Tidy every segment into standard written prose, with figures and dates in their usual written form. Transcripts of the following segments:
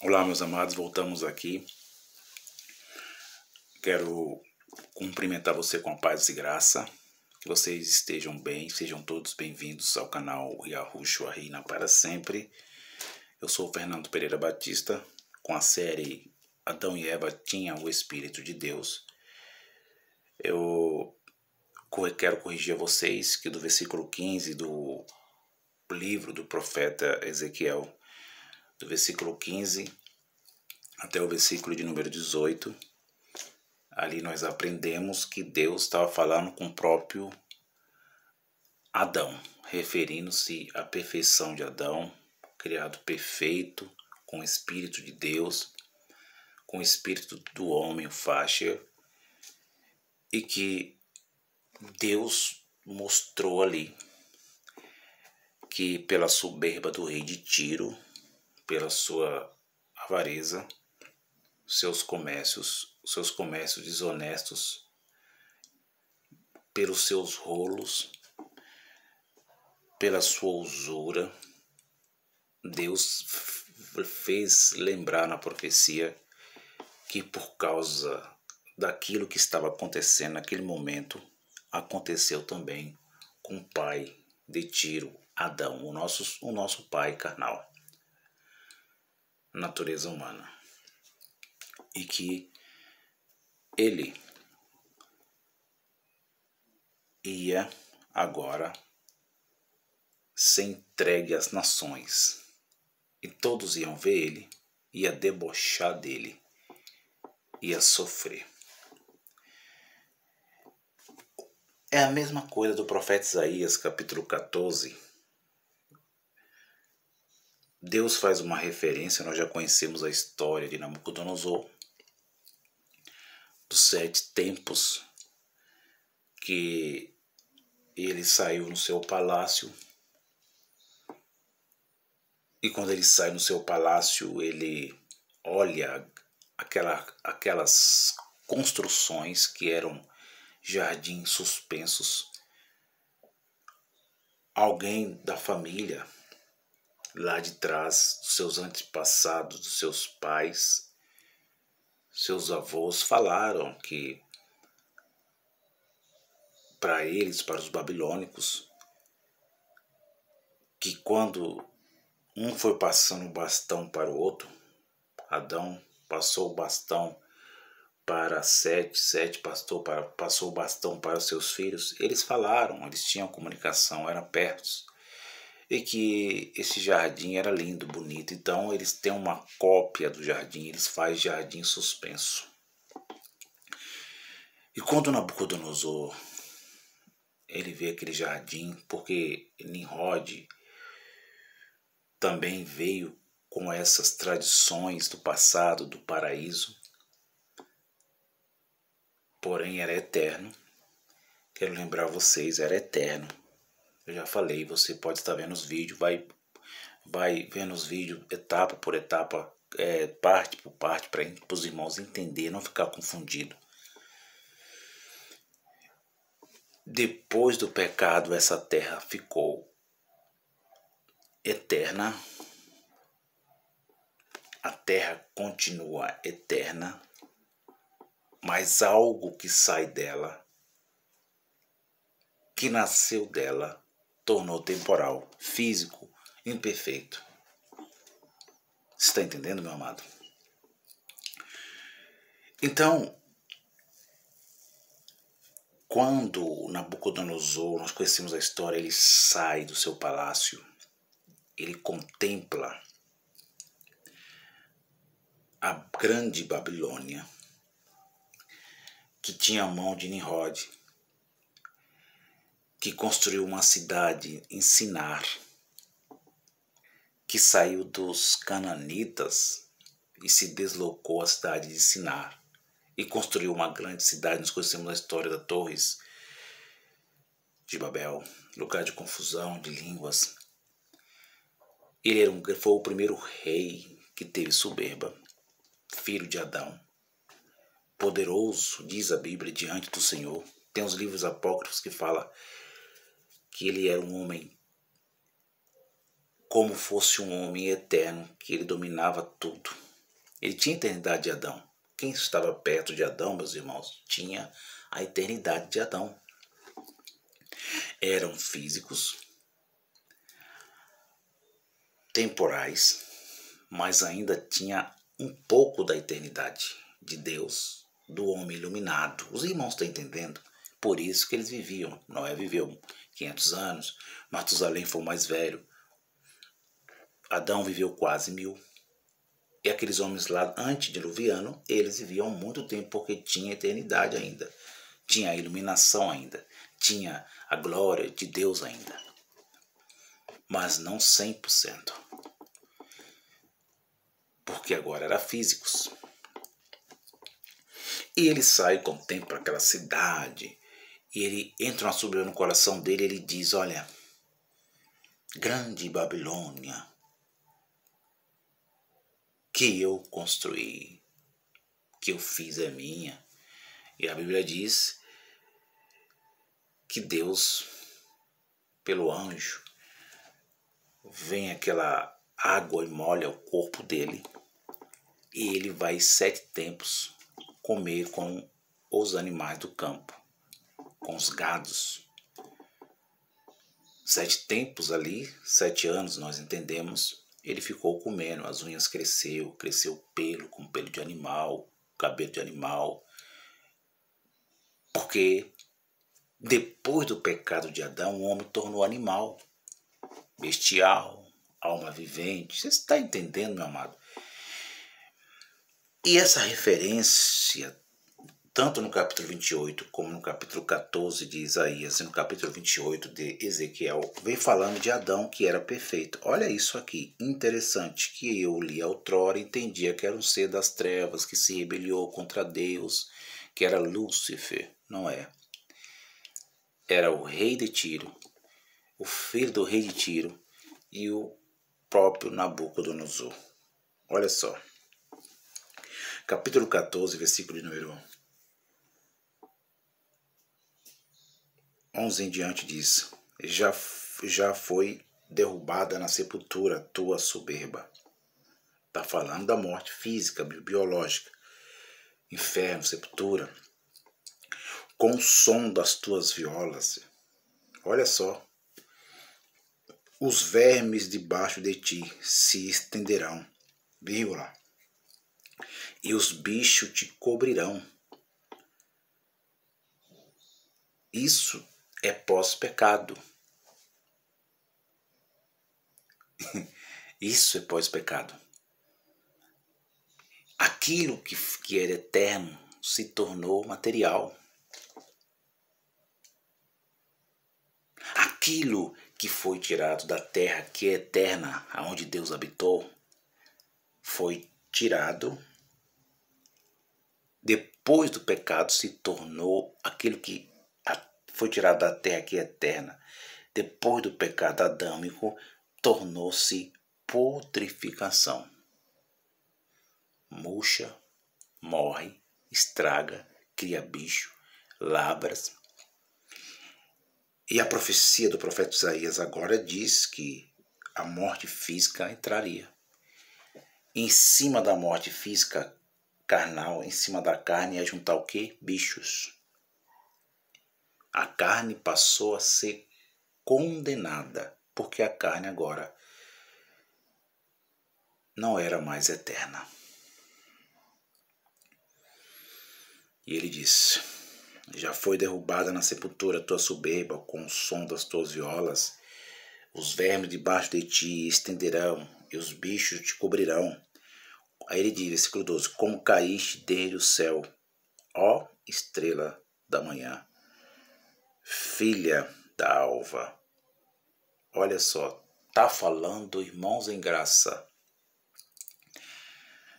Olá, meus amados, voltamos aqui. Quero cumprimentar você com a paz e graça. Que vocês estejam bem, sejam todos bem-vindos ao canal Yahushua Reina para Sempre. Eu sou o Fernando Pereira Batista, com a série Adão e Eva tinham o Espírito de Deus. Eu quero corrigir a vocês que do versículo 15 do livro do profeta Ezequiel, do versículo 15 até o versículo de número 18, ali nós aprendemos que Deus estava falando com o próprio Adão, referindo-se à perfeição de Adão, criado perfeito, com o Espírito de Deus, com o Espírito do homem, o Fácia, e que Deus mostrou ali que pela soberba do rei de Tiro, pela sua avareza, seus comércios desonestos, pelos seus rolos, pela sua usura, Deus fez lembrar na profecia que por causa daquilo que estava acontecendo naquele momento, aconteceu também com o pai de Tiro, Adão, o nosso pai carnal, natureza humana. E que ele ia agora ser entregue às nações, e todos iam ver ele, ia debochar dele, ia sofrer. É a mesma coisa do profeta Isaías, capítulo 14. Deus faz uma referência, nós já conhecemos a história de Nabucodonosor, dos 7 tempos, que ele saiu no seu palácio, e quando ele sai no seu palácio, ele olha aquelas construções que eram jardins suspensos. Alguém da família, lá de trás, dos seus antepassados, dos seus pais, seus avós, falaram que para eles, para os babilônicos, que quando um foi passando o bastão para o outro, Adão passou o bastão para Sete passou o bastão para os seus filhos, eles falaram, eles tinham comunicação, eram perto, e que esse jardim era lindo, bonito. Então eles têm uma cópia do jardim, eles fazem jardim suspenso. E quando Nabucodonosor ele vê aquele jardim, porque Nimrod também veio com essas tradições do passado, do paraíso, porém era eterno. Quero lembrar vocês, era eterno. Eu já falei, você pode estar vendo os vídeos, vai vendo os vídeos etapa por etapa, parte por parte, para os irmãos entenderem, não ficar confundido. Depois do pecado, essa terra ficou eterna. A terra continua eterna, mas algo que sai dela, que nasceu dela, tornou temporal, físico, imperfeito. Você está entendendo, meu amado? Então, quando Nabucodonosor, nós conhecemos a história, ele sai do seu palácio, ele contempla a grande Babilônia, que tinha a mão de Nimrod, que construiu uma cidade em Sinar, que saiu dos cananitas e se deslocou à cidade de Sinar e construiu uma grande cidade. Nós conhecemos a história das Torres de Babel, lugar de confusão de línguas. Ele foi o primeiro rei que teve soberba, filho de Adão, poderoso, diz a Bíblia, diante do Senhor. Tem os livros apócrifos que falam que ele era um homem como fosse um homem eterno, que ele dominava tudo. Ele tinha a eternidade de Adão. Quem estava perto de Adão, meus irmãos, tinha a eternidade de Adão. Eram físicos, temporais, mas ainda tinha um pouco da eternidade de Deus, do homem iluminado. Os irmãos estão entendendo? Por isso que eles viviam. Noé viveu 500 anos, Matusalém foi o mais velho, Adão viveu quase 1000. E aqueles homens lá antediluviano, eles viviam muito tempo porque tinha eternidade ainda. Tinha a iluminação ainda. Tinha a glória de Deus ainda. Mas não 100%. Porque agora eram físicos. E ele sai, contempla aquela cidade. E ele entra uma soberba no coração dele e ele diz, olha, grande Babilônia, que eu construí, que eu fiz é minha. E a Bíblia diz que Deus, pelo anjo, vem aquela água e molha o corpo dele. E ele vai 7 tempos comer com os animais do campo, com os gados. 7 tempos ali, 7 anos nós entendemos, ele ficou comendo, as unhas cresceu pelo, com pelo de animal, cabelo de animal. Porque depois do pecado de Adão, o homem tornou animal, bestial, alma vivente. Você está entendendo, meu amado? E essa referência, tanto no capítulo 28, como no capítulo 14 de Isaías e no capítulo 28 de Ezequiel, vem falando de Adão que era perfeito. Olha isso aqui, interessante, que eu li outrora e entendia que era um ser das trevas, que se rebeliou contra Deus, que era Lúcifer. Não é. Era o rei de Tiro, o filho do rei de Tiro e o próprio Nabucodonosor. Olha só. Capítulo 14, versículo de número 11 em diante diz, já foi derrubada na sepultura tua soberba. Está falando da morte física, biológica. Inferno, sepultura. Com o som das tuas violas. Olha só. Os vermes debaixo de ti se estenderão, vírgula, e os bichos te cobrirão. Isso é pós-pecado. Isso é pós-pecado. Aquilo que era eterno se tornou material. Aquilo que foi tirado da terra, que é eterna, aonde Deus habitou, foi tirado. Depois do pecado se tornou aquilo que foi tirado da terra, que é eterna. Depois do pecado adâmico, tornou-se putrificação. Murcha, morre, estraga, cria bicho, labras. E a profecia do profeta Isaías agora diz que a morte física entraria. Em cima da morte física carnal, em cima da carne, ia juntar o quê? Bichos. A carne passou a ser condenada, porque a carne agora não era mais eterna. E ele diz, já foi derrubada na sepultura a tua soberba, com o som das tuas violas. Os vermes debaixo de ti estenderão, e os bichos te cobrirão. Aí ele diz, versículo 12, como caíste desde o céu, ó estrela da manhã, filha da alva. Olha só, tá falando, irmãos em graça,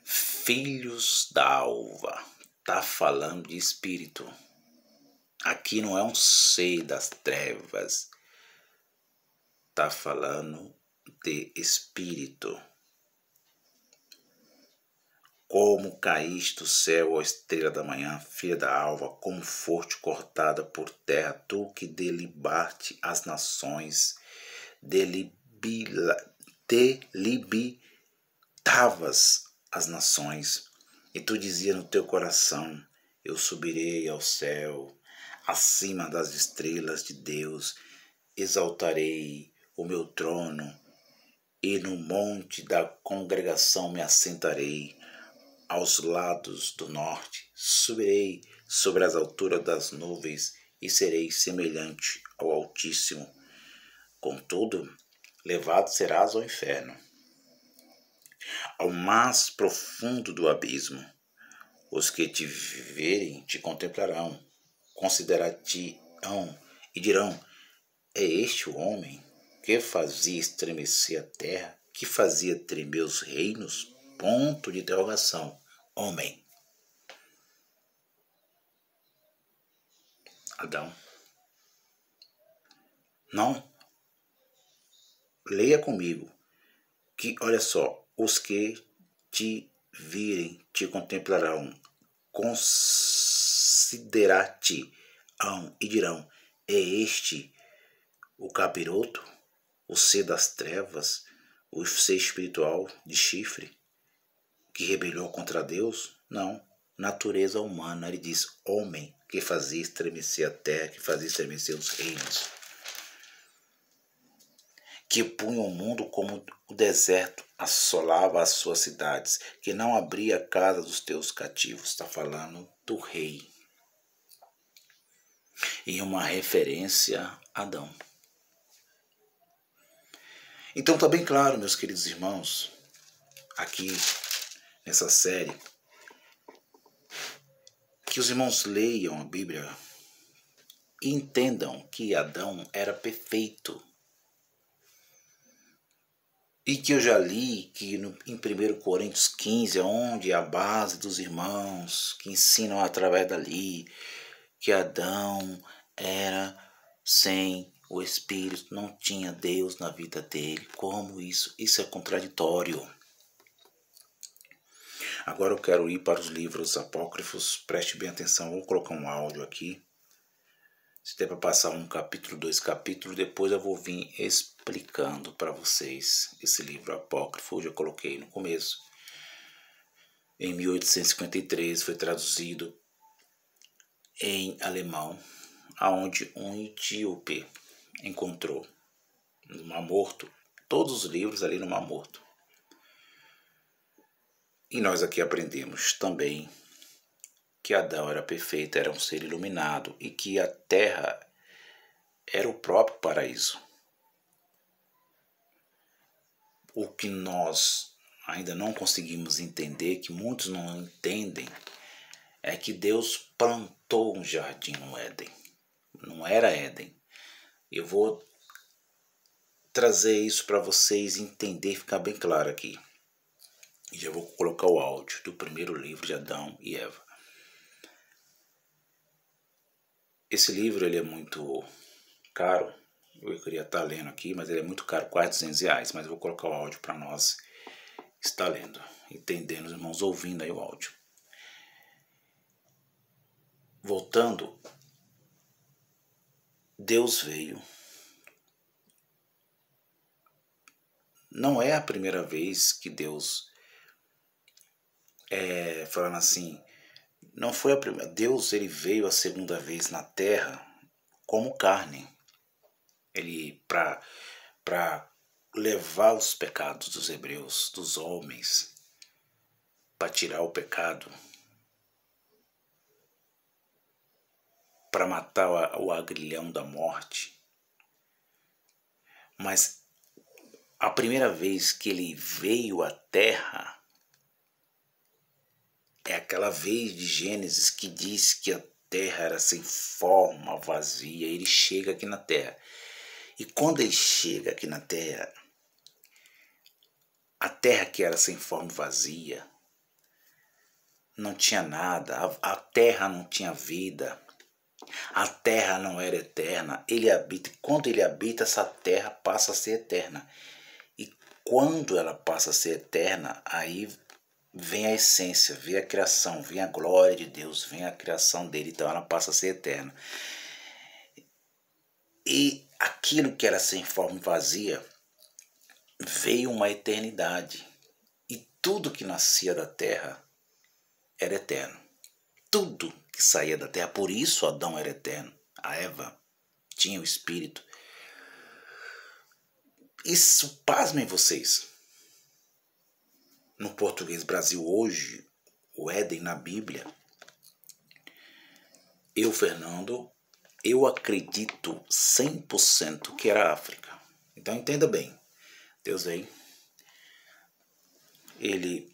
filhos da alva, tá falando de espírito. Aqui não é um ser das trevas, tá falando de espírito. Como caíste do céu, ó estrela da manhã, filha da alva, como foste cortada por terra, tu que delibaste as nações, delibitavas as nações, e tu dizia no teu coração: eu subirei ao céu, acima das estrelas de Deus, exaltarei o meu trono, e no monte da congregação me assentarei, aos lados do norte, subirei sobre as alturas das nuvens, e serei semelhante ao Altíssimo. Contudo, levado serás ao inferno, ao mais profundo do abismo. Os que te verem te contemplarão, considerar-te-ão e dirão: é este o homem que fazia estremecer a terra, que fazia tremer os reinos? Ponto de interrogação. Homem. Adão. Não. Leia comigo. Que, olha só, os que te virem te contemplarão, considerar-te-ão e dirão: é este o capiroto, o ser das trevas, o ser espiritual de chifre, que rebelou contra Deus? Não. Natureza humana. Ele diz: homem que fazia estremecer a terra, que fazia estremecer os reinos, que punha o mundo como o deserto, assolava as suas cidades, que não abria a casa dos teus cativos. Está falando do rei. E uma referência a Adão. Então está bem claro, meus queridos irmãos, aqui nessa série, que os irmãos leiam a Bíblia e entendam que Adão era perfeito. E que eu já li que em 1 Coríntios 15, onde é a base dos irmãos que ensinam através dali, que Adão era sem o Espírito, não tinha Deus na vida dele. Como isso? Isso é contraditório. Agora eu quero ir para os livros apócrifos, preste bem atenção, vou colocar um áudio aqui. Se der para passar um capítulo, 2 capítulos, depois eu vou vir explicando para vocês esse livro apócrifo. Eu já coloquei no começo. Em 1853 foi traduzido em alemão, aonde um etíope encontrou no Mar Morto, todos os livros ali no Mar Morto. E nós aqui aprendemos também que Adão era perfeito, era um ser iluminado e que a terra era o próprio paraíso. O que nós ainda não conseguimos entender, que muitos não entendem, é que Deus plantou um jardim no Éden. Não era Éden. Eu vou trazer isso para vocês entender, ficar bem claro aqui. E já vou colocar o áudio do primeiro livro de Adão e Eva. Esse livro ele é muito caro. Eu queria estar lendo aqui, mas ele é muito caro, quase R$200. Mas eu vou colocar o áudio para nós estar lendo, entendendo, os irmãos ouvindo aí o áudio. Voltando, Deus veio. Não é a primeira vez que Deus, falando assim, não foi a primeira. Deus ele veio a segunda vez na terra como carne. Ele para levar os pecados dos hebreus, dos homens, para tirar o pecado, para matar o agrilhão da morte. Mas a primeira vez que ele veio à terra é aquela vez de Gênesis que diz que a terra era sem forma, vazia. Ele chega aqui na terra. E quando ele chega aqui na terra, a terra que era sem forma e vazia, não tinha nada, a terra não tinha vida, a terra não era eterna. Ele habita, e quando ele habita, essa terra passa a ser eterna. E quando ela passa a ser eterna, aí vem a essência, vem a criação, vem a glória de Deus, vem a criação dele, então ela passa a ser eterna. E aquilo que era sem forma e vazia, veio uma eternidade. E tudo que nascia da terra era eterno. Tudo que saía da terra, por isso Adão era eterno. A Eva tinha o espírito. Isso, pasmem vocês. No português Brasil hoje, o Éden na Bíblia, Fernando, eu acredito 100% que era África. Então entenda bem, Deus aí, ele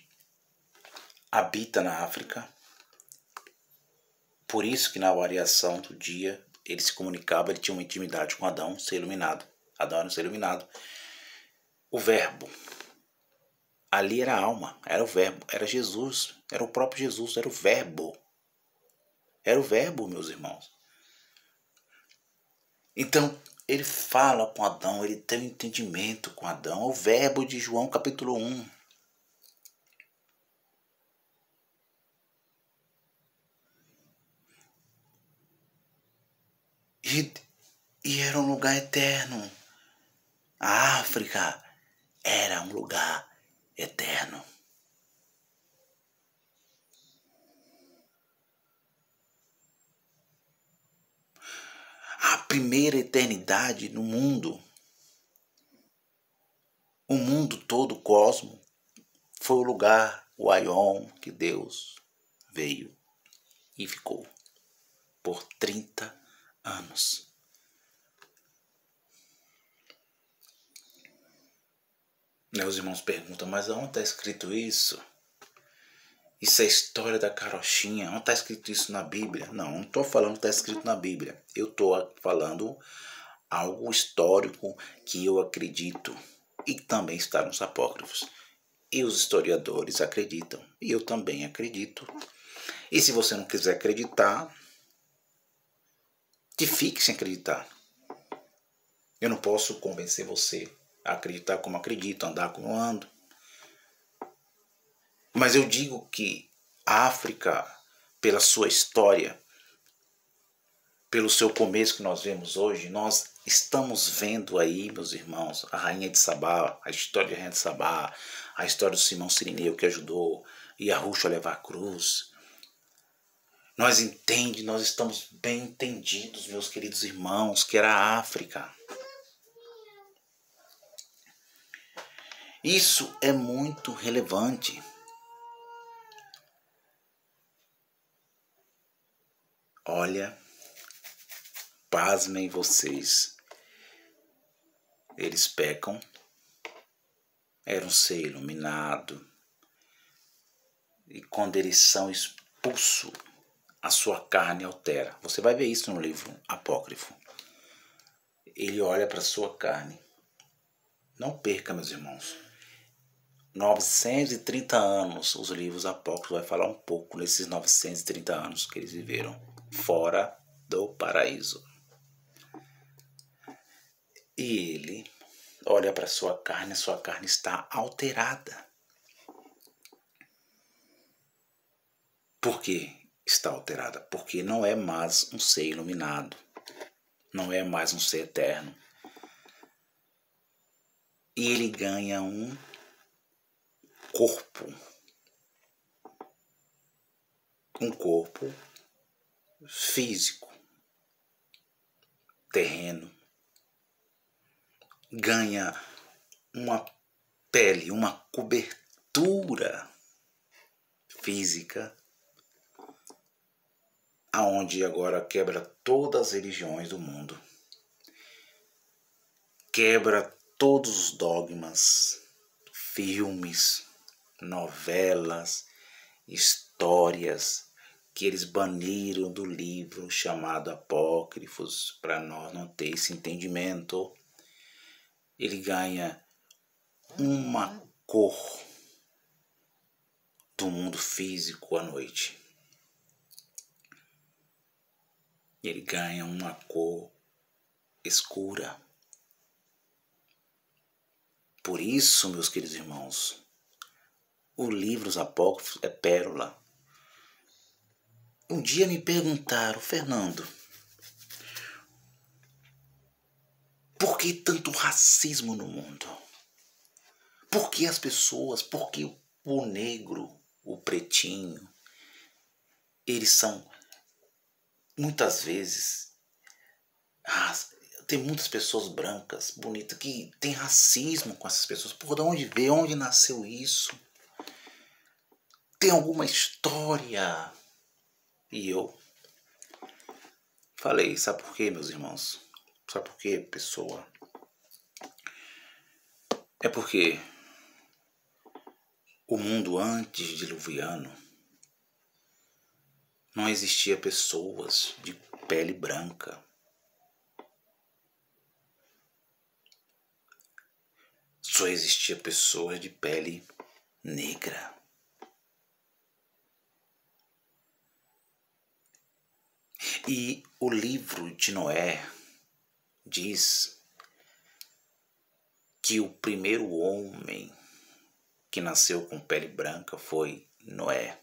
habita na África, por isso que na variação do dia ele se comunicava, ele tinha uma intimidade com Adão, ser iluminado. Adão era um ser iluminado. O verbo, ali era a alma, era o verbo, era Jesus, era o próprio Jesus, era o verbo. Era o verbo, meus irmãos. Então, ele fala com Adão, ele tem um entendimento com Adão. É o verbo de João capítulo 1. E era um lugar eterno. A África era um lugar eterno. A primeira eternidade no mundo, o mundo todo, o cosmos, foi o lugar, o Aion, que Deus veio e ficou por 30 anos. Os irmãos perguntam, mas onde está escrito isso? Isso é história da carochinha. Onde está escrito isso na Bíblia? Não estou falando que está escrito na Bíblia. Eu estou falando algo histórico que eu acredito e também está nos apócrifos. E os historiadores acreditam. E eu também acredito. E se você não quiser acreditar, que fique sem acreditar. Eu não posso convencer você a acreditar como acredito, andar como ando. Mas eu digo que a África, pela sua história, pelo seu começo que nós vemos hoje, nós estamos vendo aí, meus irmãos, a rainha de Sabá, a história da rainha de Sabá, a história do Simão Sirineu que ajudou Yahushua a levar a cruz. Nós estamos bem entendidos, meus queridos irmãos, que era a África. Isso é muito relevante. Olha, pasmem vocês. Eles pecam, era um ser iluminado, e quando eles são expulsos, a sua carne altera. Você vai ver isso no livro apócrifo. Ele olha para a sua carne. Não perca, meus irmãos. 930 anos, os livros apócrifos vai falar um pouco nesses 930 anos que eles viveram fora do paraíso. E ele olha para a sua carne está alterada. Por que está alterada? Porque não é mais um ser iluminado, não é mais um ser eterno. E ele ganha um corpo físico, terreno, ganha uma pele, uma cobertura física, aonde agora quebra todas as religiões do mundo, quebra todos os dogmas, filmes, novelas, histórias que eles baniram do livro chamado Apócrifos, para nós não ter esse entendimento. Ele ganha uma cor do mundo físico à noite. Ele ganha uma cor escura. Por isso, meus queridos irmãos, o livro dos Apócrifos é pérola. Um dia me perguntaram, Fernando, por que tanto racismo no mundo? Por que as pessoas, por que o negro, o pretinho, eles são, muitas vezes, tem muitas pessoas brancas, bonitas, que tem racismo com essas pessoas. Por de onde veio? Onde nasceu isso? Tem alguma história? E eu falei, sabe por quê, meus irmãos? Sabe por quê, pessoa? É porque o mundo antes diluviano não existia pessoas de pele branca. Só existia pessoas de pele negra. E o livro de Noé diz que o primeiro homem que nasceu com pele branca foi Noé.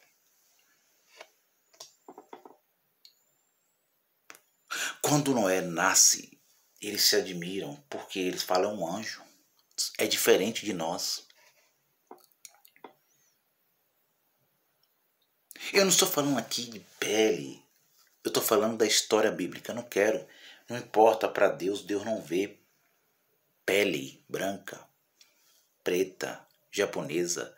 Quando Noé nasce, eles se admiram porque eles falam um anjo. É diferente de nós. Eu não estou falando aqui de pele. Eu estou falando da história bíblica. Eu não quero. Não importa para Deus. Deus não vê pele branca, preta, japonesa.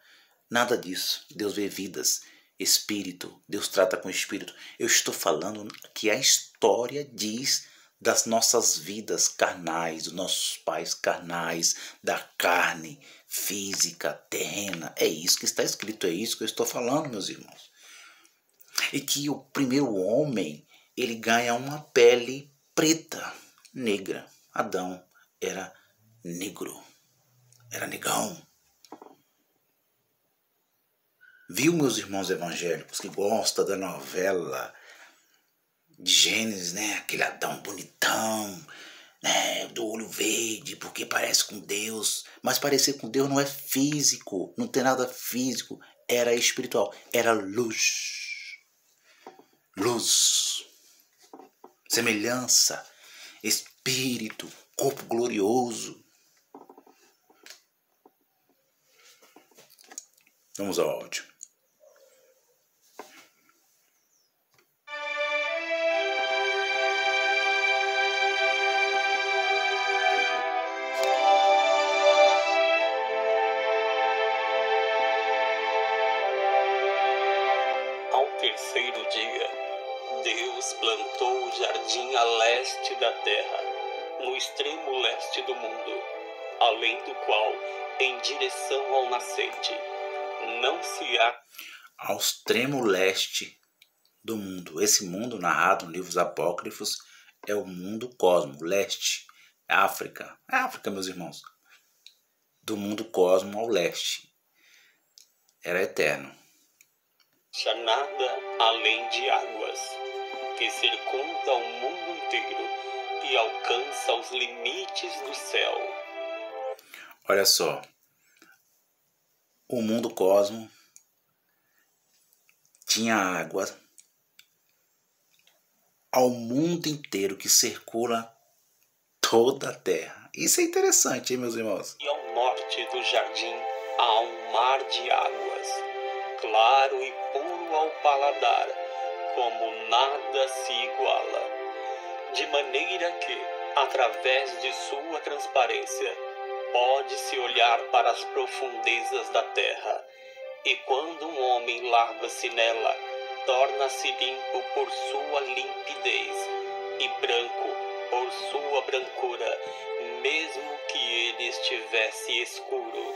Nada disso. Deus vê vidas, espírito. Deus trata com espírito. Eu estou falando que a história diz das nossas vidas carnais, dos nossos pais carnais, da carne física, terrena. É isso que está escrito, é isso que eu estou falando, meus irmãos. E que o primeiro homem, ele ganha uma pele preta, negra. Adão era negro, era negão. Viu, meus irmãos evangélicos, que gostam da novela de Gênesis, né? Aquele Adão bonitão, né? Do olho verde, porque parece com Deus. Mas parecer com Deus não é físico, não tem nada físico. Era espiritual, era luz. Luz, semelhança, espírito, corpo glorioso. Vamos ao áudio. Ao terceiro dia, Deus plantou o jardim a leste da terra, no extremo leste do mundo, além do qual, em direção ao nascente, não se há... Ao extremo leste do mundo. Esse mundo narrado em livros apócrifos é o mundo cosmo, leste, África. É África, meus irmãos. Do mundo cosmo ao leste. Era eterno. nada além de águas, que circunda o mundo inteiro e alcança os limites do céu. Olha só, o mundo cosmo tinha água ao mundo inteiro que circula toda a terra. Isso é interessante, hein, meus irmãos? E ao norte do jardim há um mar de águas, claro e puro ao paladar, como nada se iguala, de maneira que, através de sua transparência, pode-se olhar para as profundezas da terra, e quando um homem lava-se nela, torna-se limpo por sua limpidez, e branco por sua brancura, mesmo que ele estivesse escuro.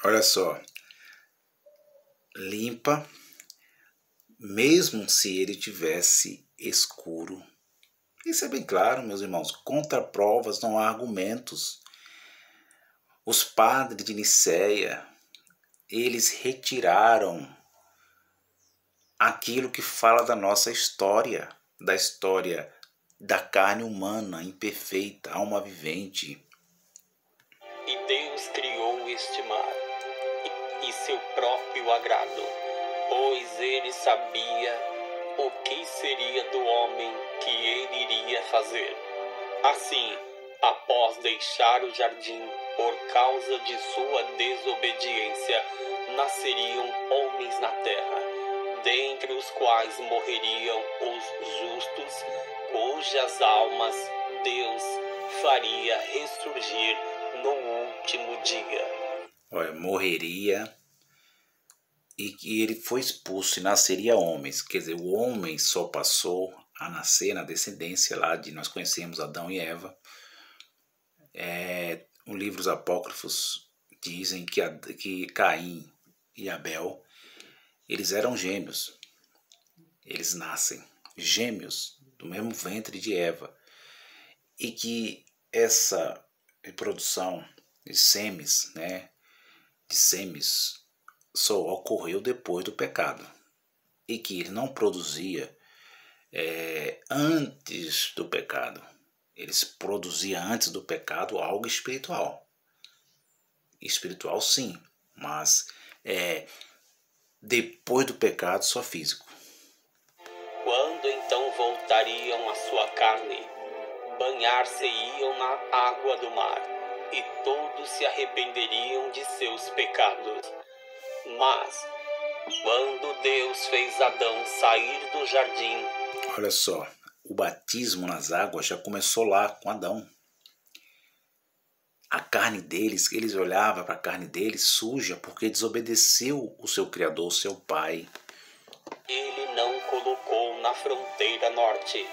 Olha só, limpa, mesmo se ele tivesse escuro. Isso é bem claro, meus irmãos. Contra provas não há argumentos. Os padres de Nicéia, eles retiraram aquilo que fala da nossa história, da história da carne humana imperfeita, alma vivente. E Deus criou este mar, e seu próprio agrado, pois ele sabia o que seria do homem que ele iria fazer. Assim, após deixar o jardim, por causa de sua desobediência, nasceriam homens na terra, dentre os quais morreriam os justos, cujas almas Deus faria ressurgir no último dia. Olha, morreria e que ele foi expulso e nasceria homens. Quer dizer, o homem só passou a nascer na descendência lá de nós conhecemos Adão e Eva. Os livros apócrifos dizem que Caim e Abel, eles eram gêmeos. Eles nascem gêmeos do mesmo ventre de Eva. E que essa reprodução de sêmis, só ocorreu depois do pecado. E que ele não produzia antes do pecado. Eles produziam antes do pecado algo espiritual. Espiritual sim, mas depois do pecado só físico. Quando então voltariam à sua carne, banhar-se-iam na água do mar, e todos se arrependeriam de seus pecados. Mas, quando Deus fez Adão sair do jardim... Olha só, o batismo nas águas já começou lá com Adão. A carne deles, eles olhavam para a carne deles suja porque desobedeceu o seu Criador, o seu Pai. Ele não colocou na fronteira norte,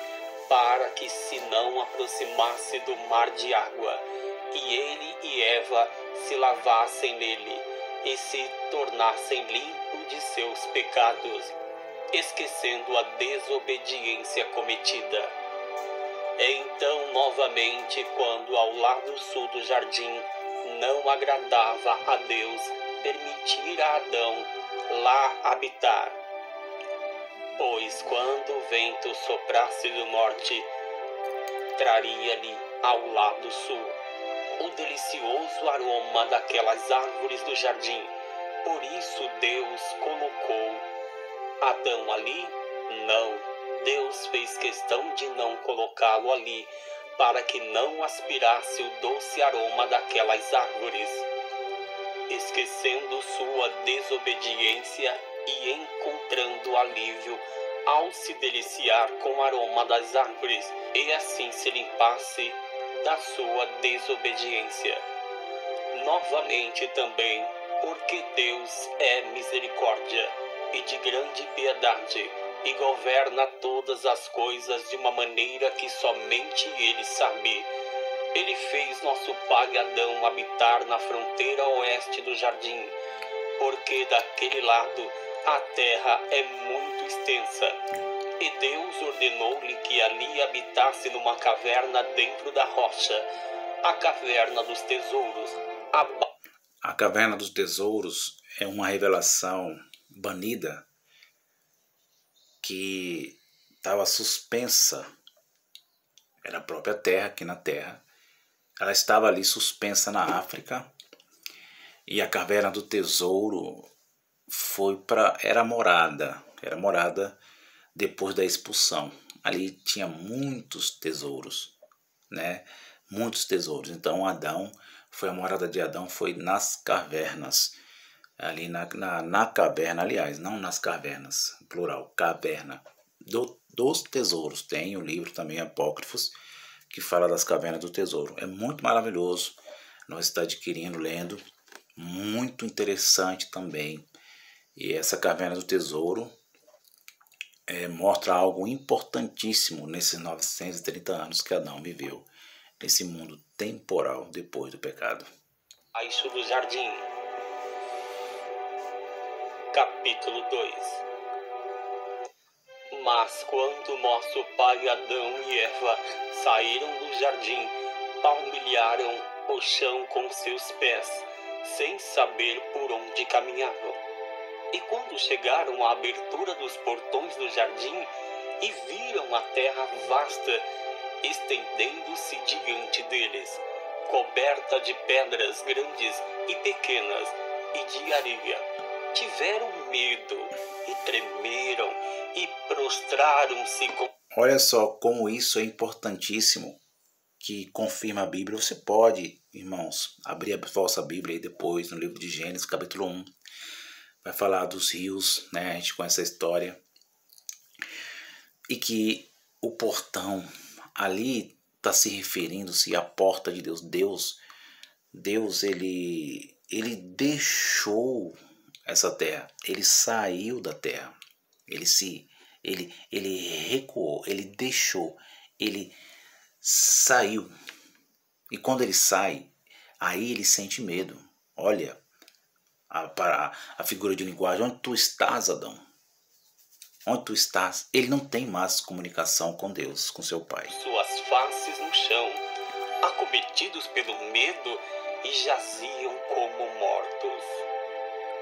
para que se não aproximasse do mar de água, e ele e Eva se lavassem nele e se tornassem limpos de seus pecados, esquecendo a desobediência cometida. Então, novamente, quando ao lado sul do jardim não agradava a Deus permitir a Adão lá habitar, pois quando o vento soprasse do norte, traria-lhe ao lado sul o delicioso aroma daquelas árvores do jardim. Por isso Deus colocou Adão ali? Não. Deus fez questão de não colocá-lo ali, para que não aspirasse o doce aroma daquelas árvores, esquecendo sua desobediência e encontrando alívio ao se deliciar com o aroma das árvores, e assim se limpasse da sua desobediência. Novamente também, porque Deus é misericórdia e de grande piedade, e governa todas as coisas de uma maneira que somente Ele sabe. Ele fez nosso pai Adão habitar na fronteira oeste do jardim, porque daquele lado a terra é muito extensa, e Deus ordenou-lhe que ali habitasse numa caverna dentro da rocha, a caverna dos tesouros. A caverna dos tesouros é uma revelação banida que estava suspensa. Era a própria terra, aqui na terra. Ela estava ali suspensa na África. E a caverna do tesouro era morada depois da expulsão. Ali tinha muitos tesouros, Muitos tesouros. Então a morada de Adão foi nas cavernas. Ali na caverna, aliás, não nas cavernas, plural, caverna, dos tesouros. Tem o livro também Apócrifos, que fala das cavernas do tesouro. É muito maravilhoso, nós está adquirindo, lendo, muito interessante também. E essa caverna do tesouro mostra algo importantíssimo nesses 930 anos que Adão viveu, nesse mundo temporal depois do pecado. Abaixo do jardim. Capítulo 2. Mas quando nosso pai Adão e Eva saíram do jardim, palmilharam o chão com seus pés, sem saber por onde caminhavam. E quando chegaram à abertura dos portões do jardim e viram a terra vasta, estendendo-se diante deles, coberta de pedras grandes e pequenas e de areia, tiveram medo e tremeram e prostraram-se com... Olha só como isso é importantíssimo que confirma a Bíblia. Você pode, irmãos, abrir a vossa Bíblia aí depois, no livro de Gênesis, capítulo 1. Vai falar dos rios, né? A gente conhece a história. E que o portão ali está se referindo-se à porta de Deus. Deus ele deixou essa terra. Ele saiu da terra. Ele recuou, ele deixou, ele saiu. E quando ele sai, aí ele sente medo. Olha a figura de linguagem. Onde tu estás, Adão? Onde tu estás? Ele não tem mais comunicação com Deus, com seu pai. Suas faces no chão, acometidos pelo medo, e jaziam como mortos.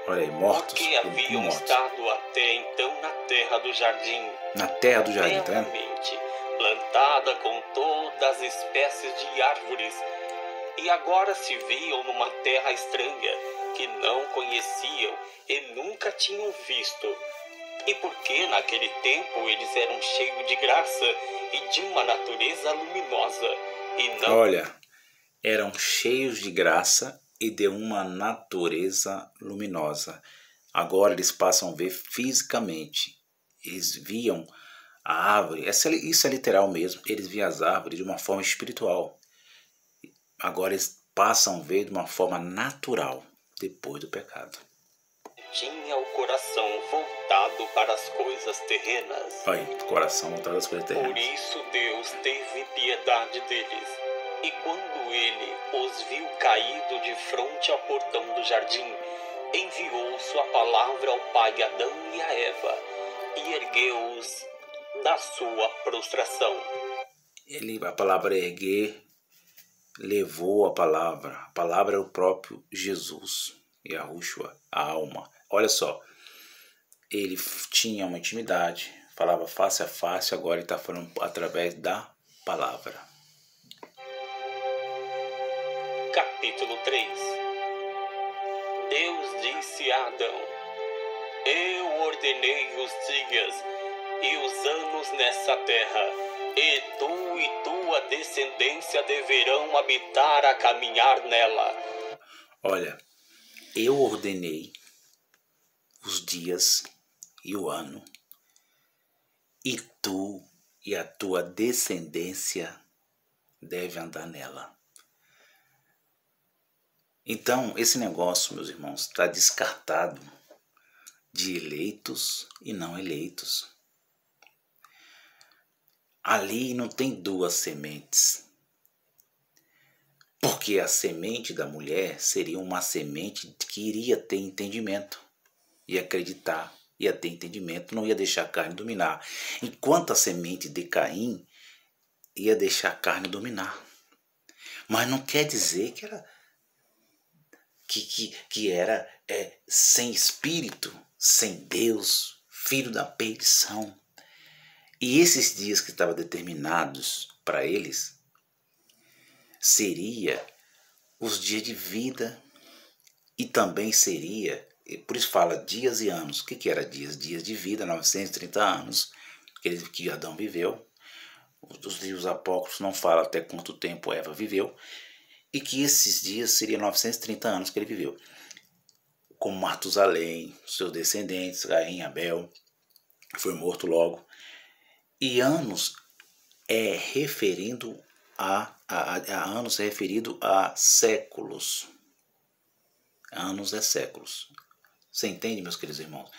Olha aí, mortos. Porque haviam estado até então na terra do jardim. Na terra do jardim, tá vendo? Realmente plantada com todas as espécies de árvores, e agora se viam numa terra estranha que não conheciam e nunca tinham visto. E porque naquele tempo eles eram cheios de graça e de uma natureza luminosa, e não... Olha, eram cheios de graça e de uma natureza luminosa. Agora eles passam a ver fisicamente. Eles viam a árvore, isso é literal mesmo, eles viam as árvores de uma forma espiritual. Agora eles passam a ver de uma forma natural, depois do pecado. Tinha o coração voltado para as coisas terrenas. Aí, coração voltado às coisas terrenas. Por isso Deus teve piedade deles. E quando ele os viu caído de frente ao portão do jardim, enviou sua palavra ao pai Adão e a Eva, e ergueu-os da sua prostração. A palavra erguer levou a palavra é o próprio Jesus, Yahushua, a alma. Olha só, ele tinha uma intimidade, falava face a face, agora ele está falando através da palavra. Capítulo 3. Deus disse a Adão: eu ordenei os dias e os anos nessa terra, e tu e tua descendência deverão habitar a caminhar nela. Olha, eu ordenei os dias e o ano, e tu e a tua descendência devem andar nela. Então, esse negócio, meus irmãos, está descartado de eleitos e não eleitos. Ali não tem duas sementes. Porque a semente da mulher seria uma semente que iria ter entendimento, ia acreditar, ia ter entendimento, não ia deixar a carne dominar. Enquanto a semente de Caim ia deixar a carne dominar. Mas não quer dizer que era sem espírito, sem Deus, filho da perdição. E esses dias que estavam determinados para eles seria os dias de vida, e também seria, por isso fala dias e anos. O que era dias? Dias de vida, 930 anos que Adão viveu. Os livros apócrifos não falam até quanto tempo Eva viveu, e que esses dias seriam 930 anos que ele viveu. Como Matusalém, seus descendentes, Caim, Abel, foi morto logo. E anos é referindo anos é referido a séculos. Anos é séculos. Você entende, meus queridos irmãos?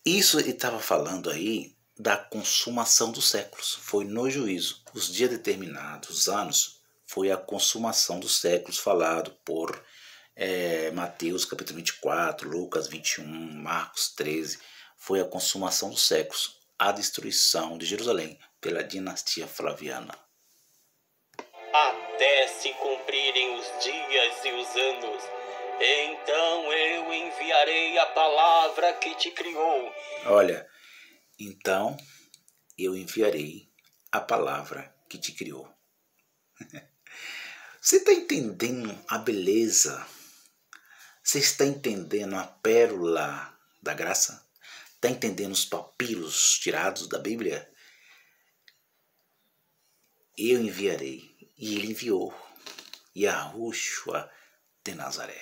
Isso ele estava falando aí da consumação dos séculos. Foi no juízo. Os dias determinados, os anos, foi a consumação dos séculos falado por Mateus capítulo 24, Lucas 21, Marcos 13. Foi a consumação dos séculos. A destruição de Jerusalém pela dinastia Flaviana. Até se cumprirem os dias e os anos, então eu enviarei a palavra que te criou. Olha, então eu enviarei a palavra que te criou. Você está entendendo a beleza? Você está entendendo a pérola da graça? Está entendendo os papiros tirados da Bíblia? Eu enviarei. E ele enviou Yahushua de Nazaré.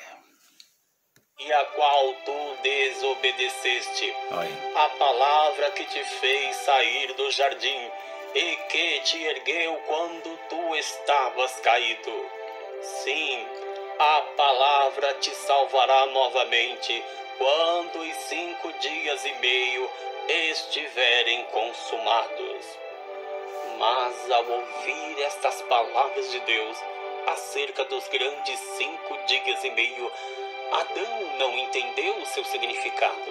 E a qual tu desobedeceste, Olha. a palavra que te fez sair do jardim e que te ergueu quando tu estavas caído. Sim, a palavra te salvará novamente quando os 5 dias e meio estiverem consumados. Mas ao ouvir estas palavras de Deus acerca dos grandes 5 dias e meio, Adão não entendeu o seu significado.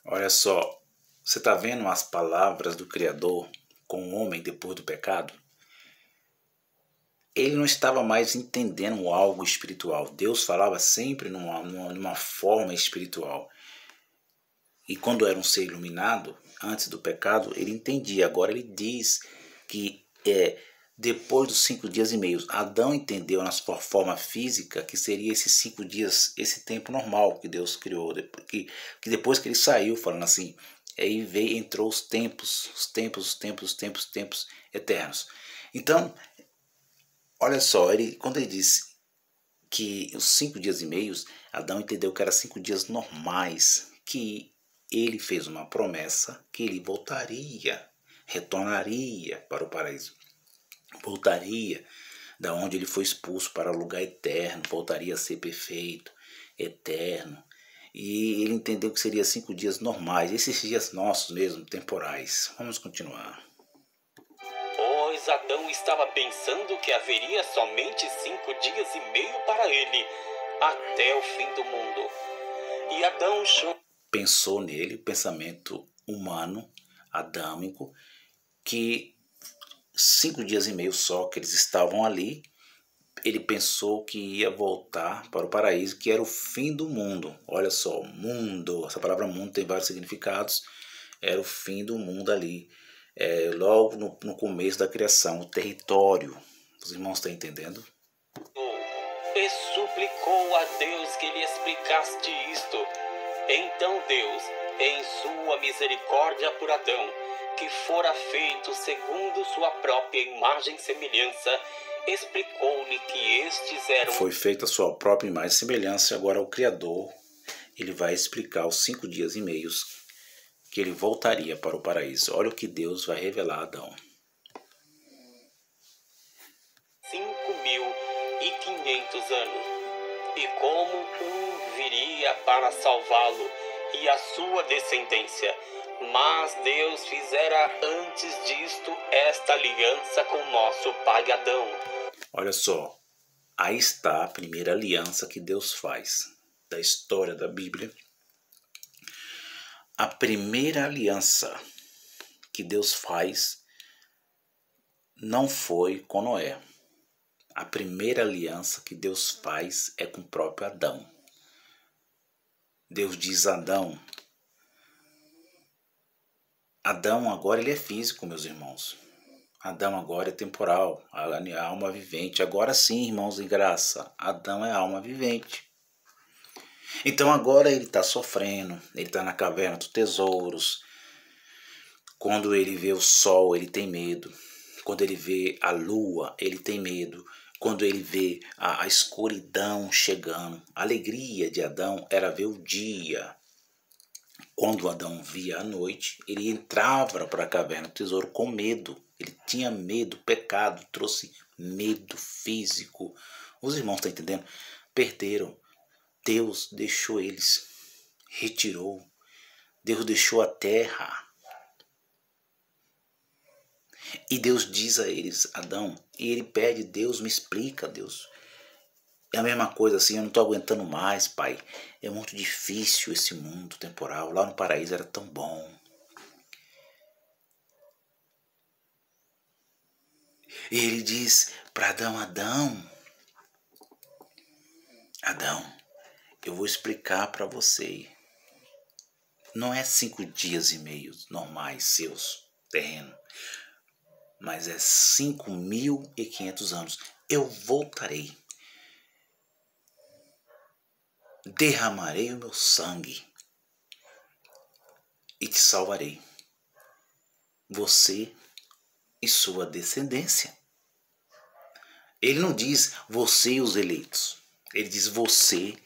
Olha só, você está vendo as palavras do Criador com o homem depois do pecado? Ele não estava mais entendendo algo espiritual. Deus falava sempre numa forma espiritual. E quando era um ser iluminado, antes do pecado, ele entendia. Agora ele diz que depois dos 5 dias e meio, Adão entendeu na sua forma física que seria esses 5 dias, esse tempo normal que Deus criou. Que depois que ele saiu, falando assim, aí entrou os tempos eternos. Então, olha só, quando ele disse que os 5 dias e meio, Adão entendeu que eram 5 dias normais, que ele fez uma promessa que ele voltaria, retornaria para o paraíso. Voltaria da onde ele foi expulso para o lugar eterno, voltaria a ser perfeito, eterno. E ele entendeu que seria 5 dias normais, esses dias nossos mesmo, temporais. Vamos continuar. Pois Adão estava pensando que haveria somente 5 dias e meio para ele, até o fim do mundo. E Adão pensou nele, pensamento humano, adâmico, que 5 dias e meio só que eles estavam ali, ele pensou que ia voltar para o paraíso, que era o fim do mundo. Olha só, mundo, essa palavra mundo tem vários significados, era o fim do mundo ali, logo no começo da criação, o território. Os irmãos estão entendendo? e suplicou a Deus que lhe explicasse isto. Então Deus, em sua misericórdia por Adão, que fora feito segundo sua própria imagem e semelhança, explicou-lhe que estes eram... Foi feita a sua própria imagem e semelhança, agora o Criador, ele vai explicar os 5 dias e meios que ele voltaria para o paraíso. Olha o que Deus vai revelar a Adão. 5.500 anos. E como um viria para salvá-lo e a sua descendência. Mas Deus fizera antes disto esta aliança com nosso pai Adão. Olha só, aí está a primeira aliança que Deus faz da história da Bíblia. A primeira aliança que Deus faz não foi com Noé. A primeira aliança que Deus faz é com o próprio Adão. Deus diz a Adão, Adão agora ele é físico, meus irmãos. Adão agora é temporal, a alma vivente. Agora sim, irmãos em graça, Adão é alma vivente. Então agora ele está sofrendo, ele está na caverna dos tesouros. Quando ele vê o sol, ele tem medo. Quando ele vê a lua, ele tem medo. Quando ele vê a escuridão chegando, a alegria de Adão era ver o dia. Quando Adão via a noite, ele entrava para a caverna do tesouro com medo. Ele tinha medo, o pecado trouxe medo físico. Os irmãos estão entendendo? Perderam. Deus deixou eles, retirou. Deus deixou a terra. E Deus diz a eles, Adão, e ele pede, Deus me explica, Deus. É a mesma coisa assim, eu não estou aguentando mais, pai. É muito difícil esse mundo temporal. Lá no paraíso era tão bom. E ele diz para Adão, Adão, eu vou explicar para você. Não é 5 dias e meio normais seus, terreno. Mas é 5.500 anos. Eu voltarei. Derramarei o meu sangue e te salvarei, você e sua descendência. Ele não diz você e os eleitos. Ele diz você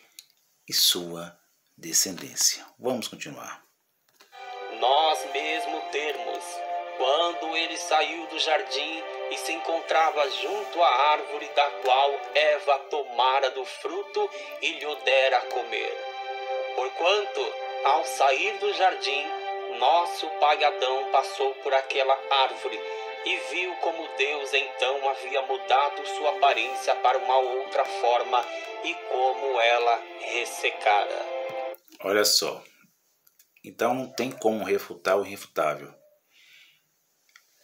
e sua descendência. Vamos continuar. Nós mesmo termos, quando ele saiu do jardim e se encontrava junto à árvore da qual Eva tomara do fruto e lhe dera a comer. Porquanto, ao sair do jardim, nosso pai Adão passou por aquela árvore e viu como Deus então havia mudado sua aparência para uma outra forma e como ela ressecara. Olha só. Então não tem como refutar o irrefutável.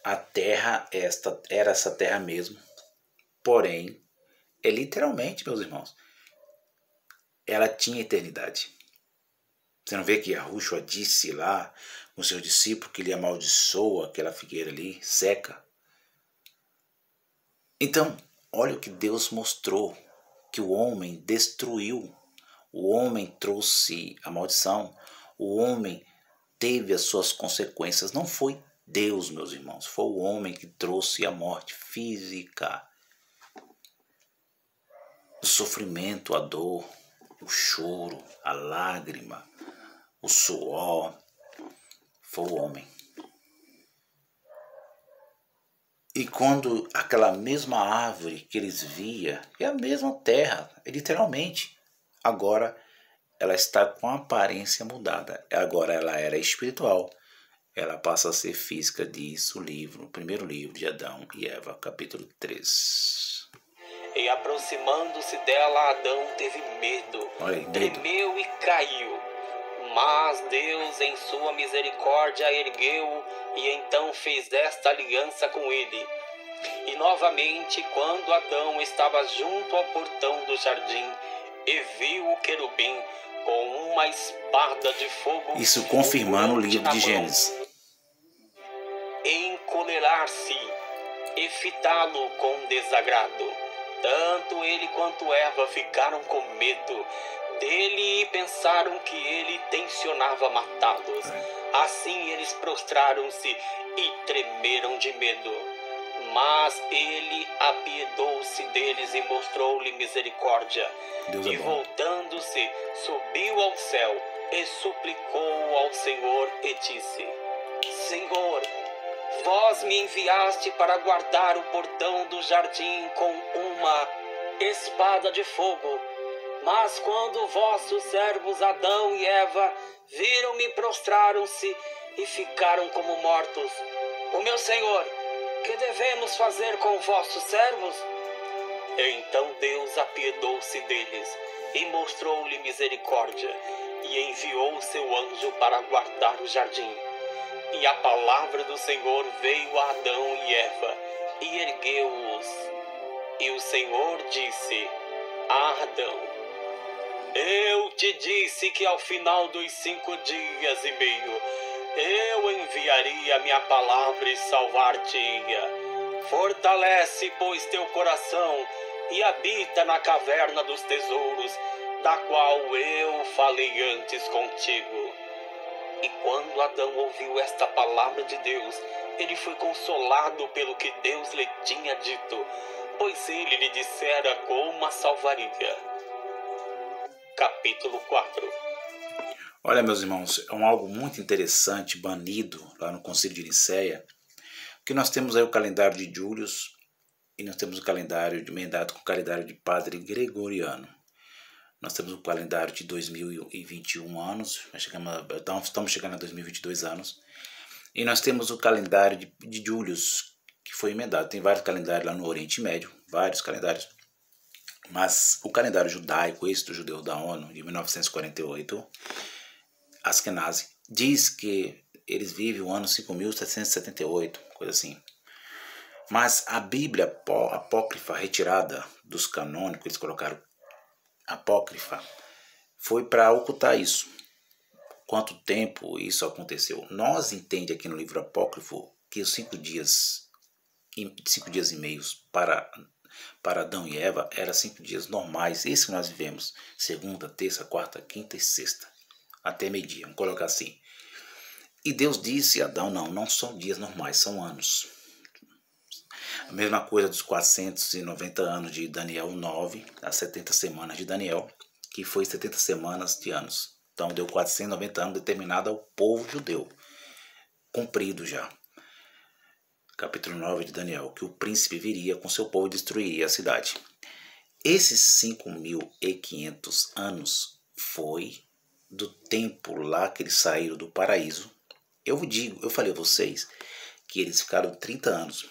A terra era essa terra mesmo. Porém, literalmente, meus irmãos, ela tinha eternidade. Você não vê que Yahushua disse lá com seus discípulos que ele amaldiçoa aquela figueira ali, seca? Então, olha o que Deus mostrou, que o homem destruiu. O homem trouxe a maldição. O homem teve as suas consequências. Não foi Deus, meus irmãos. Foi o homem que trouxe a morte física. O sofrimento, a dor, o choro, a lágrima, o suor. Foi o homem. E quando aquela mesma árvore que eles via, é a mesma terra, literalmente. Agora ela está com a aparência mudada. Agora ela era espiritual. Ela passa a ser física, diz o livro, o primeiro livro de Adão e Eva, capítulo 3. E aproximando-se dela, Adão teve medo, tremeu e caiu. Mas Deus, em sua misericórdia, ergueu-o e então fez esta aliança com ele. E novamente, quando Adão estava junto ao portão do jardim, e viu o querubim com uma espada de fogo. Isso confirmando o livro de Gênesis. Encolerar-se e fitá-lo com desagrado. Tanto ele quanto Eva ficaram com medo dele e pensaram que ele tencionava matá-los. Assim eles prostraram-se e tremeram de medo. Mas ele apiedou-se deles e mostrou-lhe misericórdia. E voltando-se, subiu ao céu e suplicou ao Senhor e disse: Senhor, vós me enviaste para guardar o portão do jardim com uma espada de fogo. Mas quando vossos servos Adão e Eva viram-me, prostraram-se e ficaram como mortos. O meu Senhor, que devemos fazer com vossos servos? Então Deus apiedou-se deles e mostrou-lhe misericórdia e enviou seu anjo para guardar o jardim. E a palavra do Senhor veio a Adão e Eva e ergueu-os. E o Senhor disse a Adão: Eu te disse que ao final dos 5 dias e meio eu enviaria a minha palavra e salvar-te-ia. Fortalece, pois, teu coração e habita na caverna dos tesouros, da qual eu falei antes contigo. E quando Adão ouviu esta palavra de Deus, ele foi consolado pelo que Deus lhe tinha dito, pois ele lhe dissera como a salvaria. Capítulo 4. Olha, meus irmãos, é algo muito interessante, banido lá no Concílio de Nicéia, que nós temos aí o calendário de Július e nós temos o calendário emendado com o calendário de Padre Gregoriano. Nós temos o calendário de 2021 anos, estamos chegando a 2022 anos, e nós temos o calendário de Július, que foi emendado. Tem vários calendários lá no Oriente Médio, vários calendários, mas o calendário judaico, esse do judeu da ONU, de 1948, Askenazi, diz que eles vivem o ano 5.778, coisa assim. Mas a Bíblia apócrifa retirada dos canônicos, eles colocaram apócrifa, foi para ocultar isso. Quanto tempo isso aconteceu? Nós entendemos aqui no livro apócrifo que os 5 dias e meios para Adão e Eva eram 5 dias normais. Esse que nós vivemos, segunda, terça, quarta, quinta e sexta, até meio-dia, vamos colocar assim. E Deus disse a Adão, não são dias normais, são anos. A mesma coisa dos 490 anos de Daniel 9, as 70 semanas de Daniel, que foi 70 semanas de anos. Então deu 490 anos determinado ao povo judeu, cumprido já. Capítulo 9 de Daniel, que o príncipe viria com seu povo e destruiria a cidade. Esses 5.500 anos foi do tempo lá que eles saíram do paraíso. Eu falei a vocês que eles ficaram 30 anos.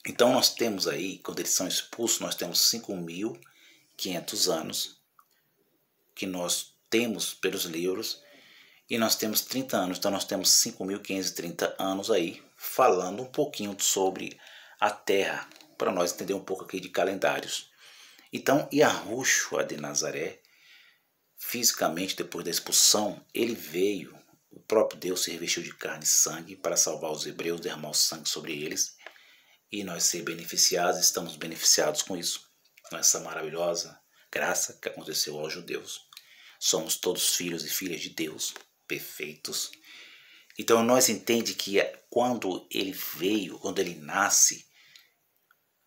Então nós temos aí, quando eles são expulsos, nós temos 5.500 anos que nós temos pelos livros, e nós temos 30 anos, então nós temos 5.530 anos aí, falando um pouquinho sobre a Terra, para nós entender um pouco aqui de calendários. Então, Yahushua de Nazaré, fisicamente depois da expulsão, ele veio, o próprio Deus se revestiu de carne e sangue para salvar os hebreus, derramar o sangue sobre eles, e nós ser beneficiados, estamos beneficiados com isso, com essa maravilhosa graça que aconteceu aos judeus. Somos todos filhos e filhas de Deus, perfeitos. Então nós entendemos que quando ele veio, quando ele nasce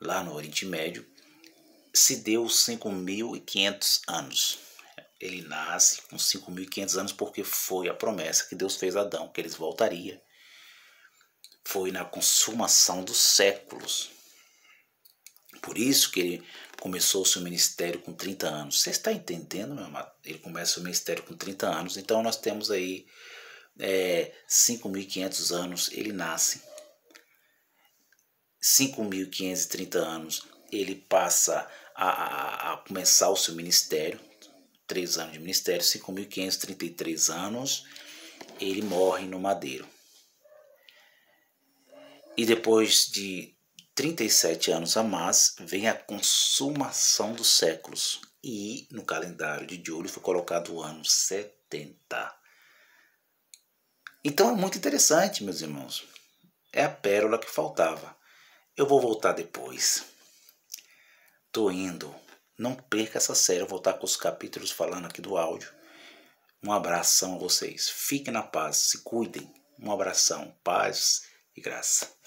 lá no Oriente Médio, se deu 5.500 anos. Ele nasce com 5.500 anos porque foi a promessa que Deus fez a Adão, que eles voltariam. Foi na consumação dos séculos. Por isso que ele começou o seu ministério com 30 anos. Você está entendendo, meu amado? Ele começa o ministério com 30 anos. Então nós temos aí 5.500 anos, ele nasce. 5.530 anos, ele passa a começar o seu ministério. 3 anos de ministério. 5.533 anos, ele morre no madeiro. E depois de 37 anos a mais, vem a consumação dos séculos. E no calendário de julho foi colocado o ano 70. Então é muito interessante, meus irmãos. É a pérola que faltava. Eu vou voltar depois. Tô indo. Não perca essa série. Eu vou voltar com os capítulos falando aqui do áudio. Um abração a vocês. Fiquem na paz. Se cuidem. Um abração. Paz e graça.